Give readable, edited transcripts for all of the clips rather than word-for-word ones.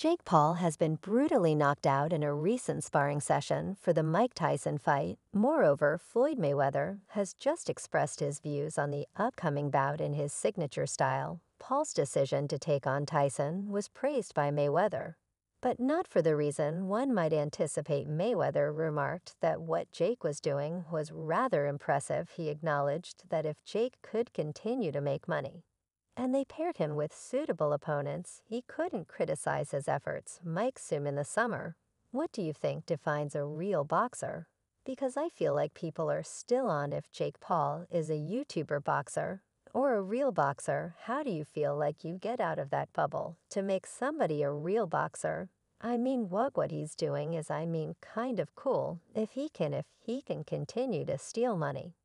Jake Paul has been brutally knocked out in a recent sparring session for the Mike Tyson fight. Moreover, Floyd Mayweather has just expressed his views on the upcoming bout in his signature style. Paul's decision to take on Tyson was praised by Mayweather, but not for the reason one might anticipate. Mayweather remarked that what Jake was doing was rather impressive. He acknowledged that if Jake could continue to make money, and they paired him with suitable opponents, he couldn't criticize his efforts. Mike Sum in the summer. What do you think defines a real boxer? Because I feel like people are still on if Jake Paul is a YouTuber boxer or a real boxer. How do you feel like you get out of that bubble to make somebody a real boxer? I mean, what he's doing is, kind of cool if he can continue to steal money.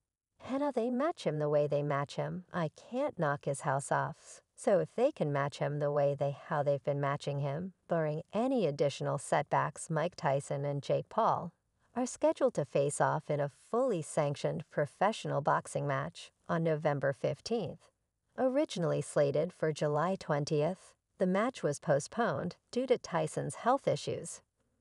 And how they match him the way they match him, I can't knock his house off. So if they can match him the way how they've been matching him, barring any additional setbacks, Mike Tyson and Jake Paul are scheduled to face off in a fully sanctioned professional boxing match on November 15th. Originally slated for July 20th, the match was postponed due to Tyson's health issues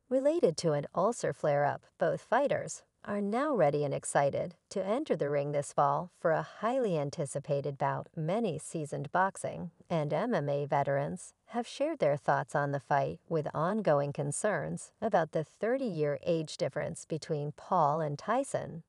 related to an ulcer flare-up. Both fighters are now ready and excited to enter the ring this fall for a highly anticipated bout. Many seasoned boxing and MMA veterans have shared their thoughts on the fight, with ongoing concerns about the 30-year age difference between Paul and Tyson.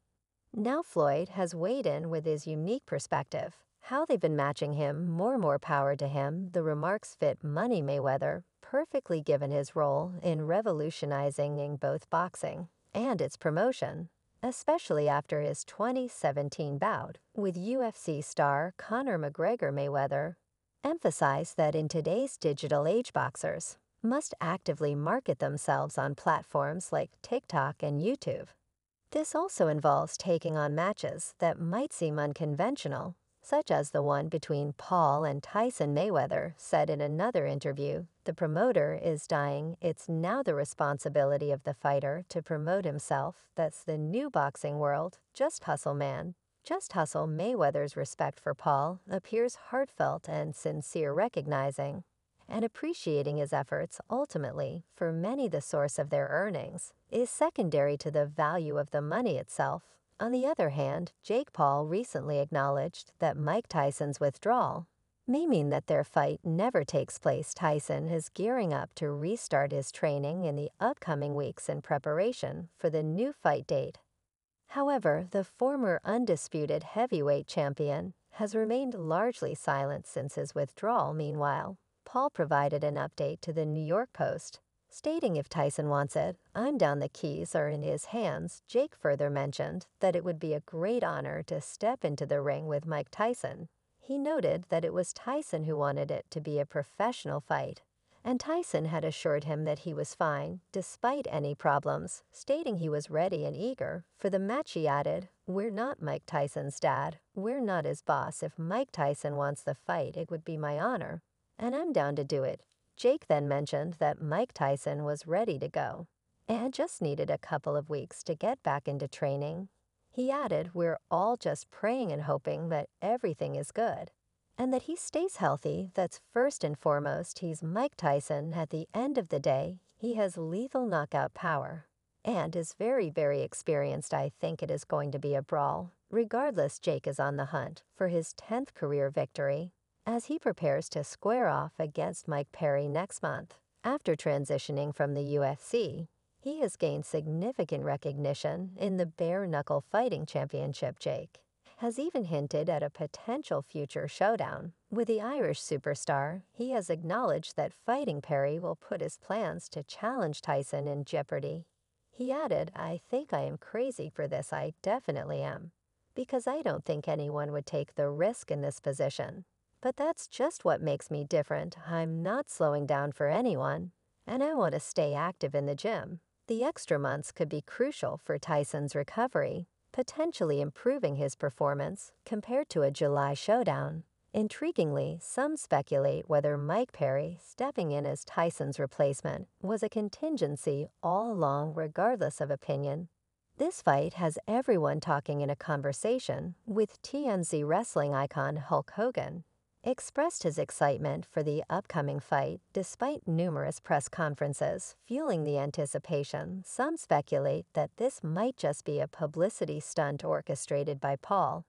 Now Floyd has weighed in with his unique perspective. How they've been matching him, more power to him. The remarks fit Money Mayweather perfectly, given his role in revolutionizing both boxing and its promotion, especially after his 2017 bout with UFC star Conor McGregor. Mayweather emphasized that in today's digital age, boxers must actively market themselves on platforms like TikTok and YouTube. This also involves taking on matches that might seem unconventional, such as the one between Paul and Tyson. Mayweather said in another interview, "The promoter is dying. It's now the responsibility of the fighter to promote himself. That's the new boxing world. Just hustle, man. Just hustle." Mayweather's respect for Paul appears heartfelt and sincere, recognizing and appreciating his efforts. Ultimately, for many, the source of their earnings is secondary to the value of the money itself. On the other hand, Jake Paul recently acknowledged that Mike Tyson's withdrawal may mean that their fight never takes place. Tyson is gearing up to restart his training in the upcoming weeks in preparation for the new fight date. However, the former undisputed heavyweight champion has remained largely silent since his withdrawal. Meanwhile, Paul provided an update to the New York Post, stating, "If Tyson wants it, I'm down. The keys are in his hands." Jake further mentioned that it would be a great honor to step into the ring with Mike Tyson. He noted that it was Tyson who wanted it to be a professional fight, and Tyson had assured him that he was fine despite any problems, stating he was ready and eager for the match. He added, "We're not Mike Tyson's dad. We're not his boss. If Mike Tyson wants the fight, it would be my honor, and I'm down to do it." Jake then mentioned that Mike Tyson was ready to go and just needed a couple of weeks to get back into training. He added, "We're all just praying and hoping that everything is good and that he stays healthy. That's first and foremost. He's Mike Tyson. At the end of the day, he has lethal knockout power and is very experienced. I think it is going to be a brawl. Regardless, Jake is on the hunt for his 10th career victory as he prepares to square off against Mike Perry next month." After transitioning from the UFC, he has gained significant recognition in the bare-knuckle fighting championship. Jake has even hinted at a potential future showdown with the Irish superstar. He has acknowledged that fighting Perry will put his plans to challenge Tyson in jeopardy. He added, "I think I am crazy for this. I definitely am, because I don't think anyone would take the risk in this position. But that's just what makes me different. I'm not slowing down for anyone, and I want to stay active in the gym." The extra months could be crucial for Tyson's recovery, potentially improving his performance compared to a July showdown. Intriguingly, some speculate whether Mike Perry stepping in as Tyson's replacement was a contingency all along. Regardless of opinion, this fight has everyone talking in a conversation, with TMZ wrestling icon Hulk Hogan expressed his excitement for the upcoming fight despite numerous press conferences fueling the anticipation. Some speculate that this might just be a publicity stunt orchestrated by Paul,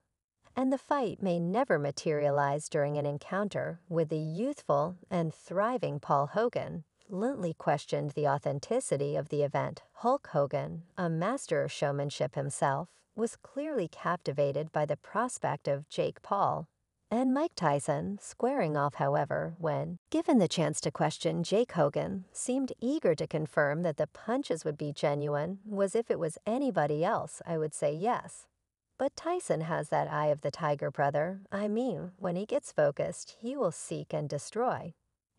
and the fight may never materialize during an encounter with the youthful and thriving Paul Hogan. Bluntly questioned the authenticity of the event. Hulk Hogan, a master of showmanship himself, was clearly captivated by the prospect of Jake Paul and Mike Tyson squaring off. However, when given the chance to question, Jake Hogan seemed eager to confirm that the punches would be genuine. Was if it was anybody else, I would say yes. But Tyson has that eye of the tiger, brother. I mean, when he gets focused, he will seek and destroy.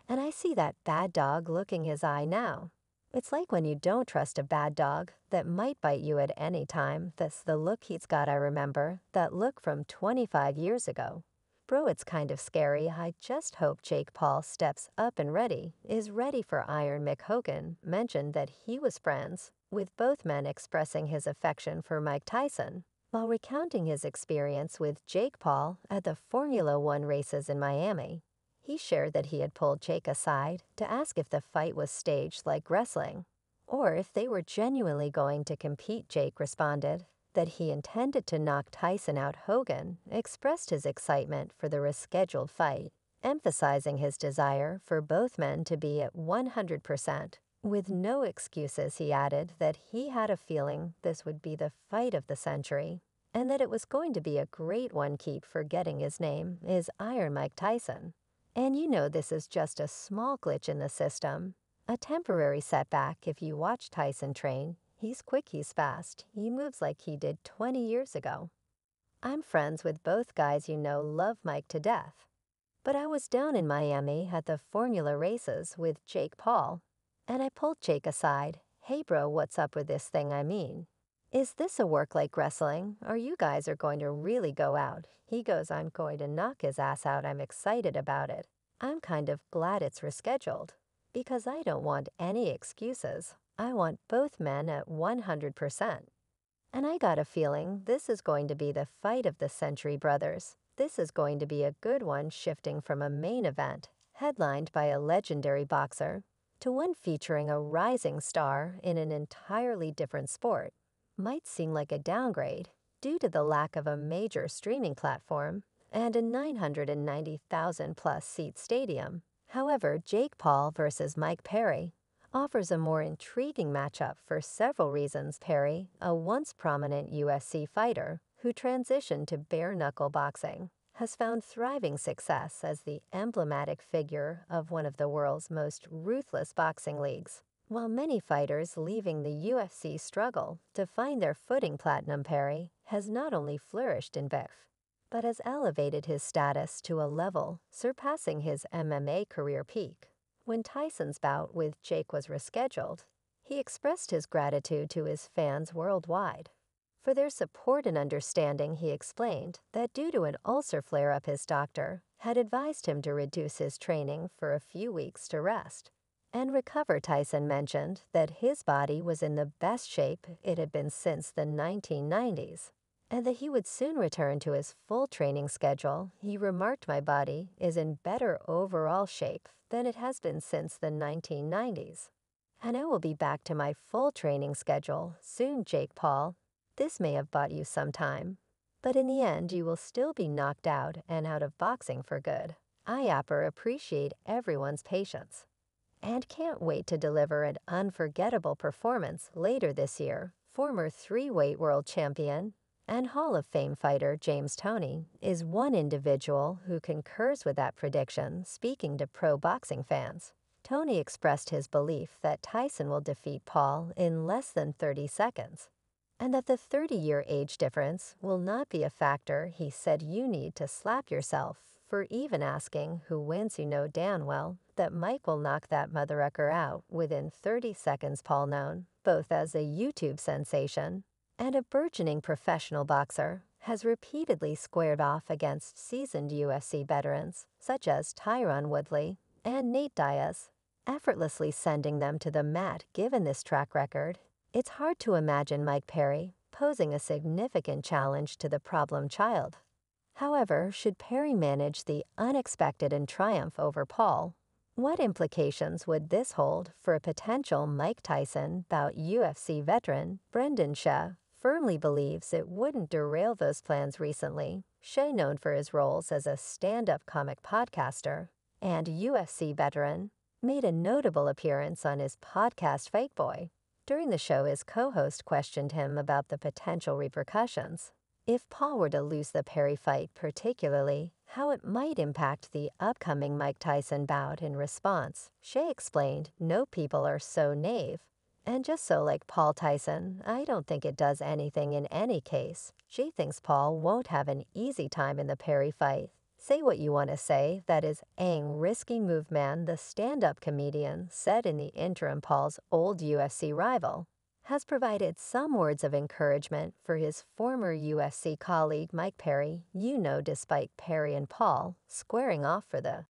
And I see that bad dog looking his eye now. It's like when you don't trust a bad dog that might bite you at any time. That's the look he's got. I remember that look from 25 years ago. Bro, it's kind of scary. I just hope Jake Paul steps up and is ready for Iron. Mick Hogan mentioned that he was friends with both men, expressing his affection for Mike Tyson while recounting his experience with Jake Paul at the Formula One races in Miami. He shared that he had pulled Jake aside to ask if the fight was staged like wrestling, or if they were genuinely going to compete. Jake responded that he intended to knock Tyson out. Hogan expressed his excitement for the rescheduled fight, emphasizing his desire for both men to be at 100%. With no excuses, he added that he had a feeling this would be the fight of the century, and that it was going to be a great one. Keep forgetting his name is Iron Mike Tyson. And you know this is just a small glitch in the system, a temporary setback. If you watch Tyson train, he's quick, he's fast, he moves like he did 20 years ago. I'm friends with both guys, love Mike to death. But I was down in Miami at the Formula races with Jake Paul, and I pulled Jake aside. Hey bro, what's up with this thing? I mean, is this a work like wrestling, or you guys are going to really go out? He goes, I'm going to knock his ass out. I'm excited about it. I'm kind of glad it's rescheduled, because I don't want any excuses. I want both men at 100%. And I got a feeling this is going to be the fight of the century, brothers. This is going to be a good one, shifting from a main event, headlined by a legendary boxer, to one featuring a rising star in an entirely different sport. Might seem like a downgrade due to the lack of a major streaming platform and a 990,000 plus seat stadium. However, Jake Paul versus Mike Perry offers a more intriguing matchup for several reasons. Perry, a once prominent UFC fighter who transitioned to bare-knuckle boxing, has found thriving success as the emblematic figure of one of the world's most ruthless boxing leagues. While many fighters leaving the UFC struggle to find their footing, Platinum Perry has not only flourished in BIF, but has elevated his status to a level surpassing his MMA career peak. When Tyson's bout with Jake was rescheduled, he expressed his gratitude to his fans worldwide for their support and understanding. He explained that due to an ulcer flare-up, his doctor had advised him to reduce his training for a few weeks to rest and recover. Tyson mentioned that his body was in the best shape it had been since the 1990s, and that he would soon return to his full training schedule. He remarked, my body is in better overall shape than it has been since the 1990s, and I will be back to my full training schedule soon. Jake Paul, this may have bought you some time, but in the end you will still be knocked out and out of boxing for good. I appreciate everyone's patience and can't wait to deliver an unforgettable performance later this year. Former three-weight world champion and Hall of Fame fighter James Toney is one individual who concurs with that prediction. Speaking to pro boxing fans, Toney expressed his belief that Tyson will defeat Paul in less than 30 seconds, and that the 30-year age difference will not be a factor. He said, you need to slap yourself for even asking who wins. You know damn well that Mike will knock that motherfucker out within 30 seconds. Paul, known both as a YouTube sensation and a burgeoning professional boxer, has repeatedly squared off against seasoned UFC veterans such as Tyron Woodley and Nate Diaz, effortlessly sending them to the mat. Given this track record, it's hard to imagine Mike Perry posing a significant challenge to the problem child. However, should Perry manage the unexpected and triumph over Paul, what implications would this hold for a potential Mike Tyson bout? UFC veteran Brendan Shea firmly believes it wouldn't derail those plans recently. Shea, known for his roles as a stand-up comic podcaster and UFC veteran, made a notable appearance on his podcast Fight Boy. During the show, his co-host questioned him about the potential repercussions if Paul were to lose the Perry fight, particularly how it might impact the upcoming Mike Tyson bout. In response, Shea explained, "No people are so naive. And just so like Paul Tyson, I don't think it does anything in any case. She thinks Paul won't have an easy time in the Perry fight. Say what you want to say, that is ang risky move, man," the stand-up comedian said. In the interim, Paul's old UFC rival has provided some words of encouragement for his former UFC colleague Mike Perry. Despite Perry and Paul squaring off for the